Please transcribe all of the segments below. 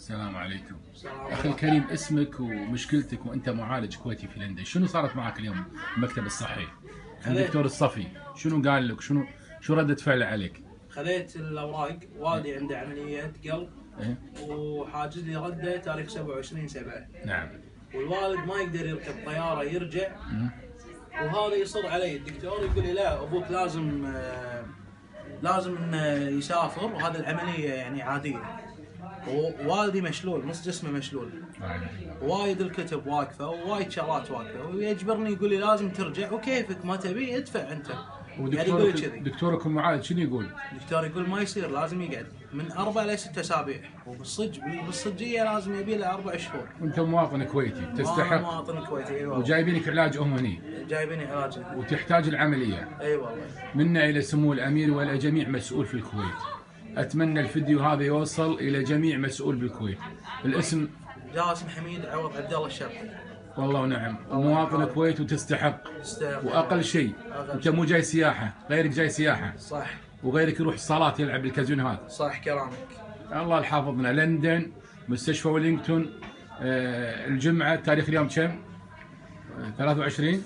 السلام عليكم. أخي الكريم، اسمك ومشكلتك وأنت معالج كويتي في لندن، شنو صارت معك اليوم المكتب الصحي؟ عند الدكتور الصفي، شنو قال لك؟ شو ردة فعله عليك؟ خذيت الأوراق، والدي عنده عملية قلب إيه؟ وحاجز لي ردة تاريخ 27/7. نعم. والوالد ما يقدر يركب طيارة يرجع، وهذا يصر علي. الدكتور يقول لي لا، أبوك لازم إنه يسافر، وهذه العملية يعني عادية. ووالدي مشلول، نص جسمه مشلول، وايد الكتب واقفه ووايد شغلات واقفه، ويجبرني يقول لي لازم ترجع، وكيفك ما تبي ادفع انت. يعني يقول لي كذي. دكتورك المعالج شنو يقول؟ الدكتور يقول ما يصير، لازم يقعد من 4 إلى 6 أسابيع، بالصجيه لازم يبي له 4 شهور. وانت مواطن كويتي تستحق. مواطن كويتي، اي والله. وجايبينك علاج هني. جايبيني علاج. وتحتاج العمليه. اي والله. منا الى سمو الامير والى جميع مسؤول في الكويت. اتمنى الفيديو هذا يوصل الى جميع مسؤول بالكويت. الاسم جاسم حميد عوض عبد الله الشرقي. والله ونعم، ومواطن الكويت وتستحق. واقل شيء انت مو جاي سياحه، غيرك جاي سياحه. صح. وغيرك يروح الصالات يلعب بالكازينوهات. صح كلامك. الله يحافظنا. لندن، مستشفى ويلينغتون، الجمعه تاريخ اليوم كم؟ 23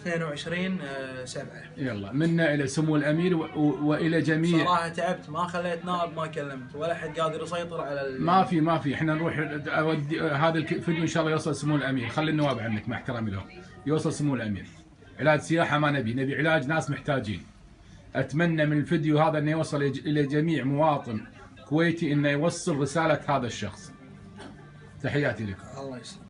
22/7. يلا منا الى سمو الامير والى جميع. صراحه تعبت، ما خليت نائب، ما كلمت ولا حد قادر يسيطر على ما في احنا نروح اودي هذا الفيديو ان شاء الله يوصل سمو الامير. خلي النواب عنك مع احترامي لهم. يوصل سمو الامير. علاج سياحه ما نبي علاج ناس محتاجين. اتمنى من الفيديو هذا انه يوصل الى جميع مواطن كويتي، انه يوصل رساله هذا الشخص. تحياتي لكم. الله يسلمك.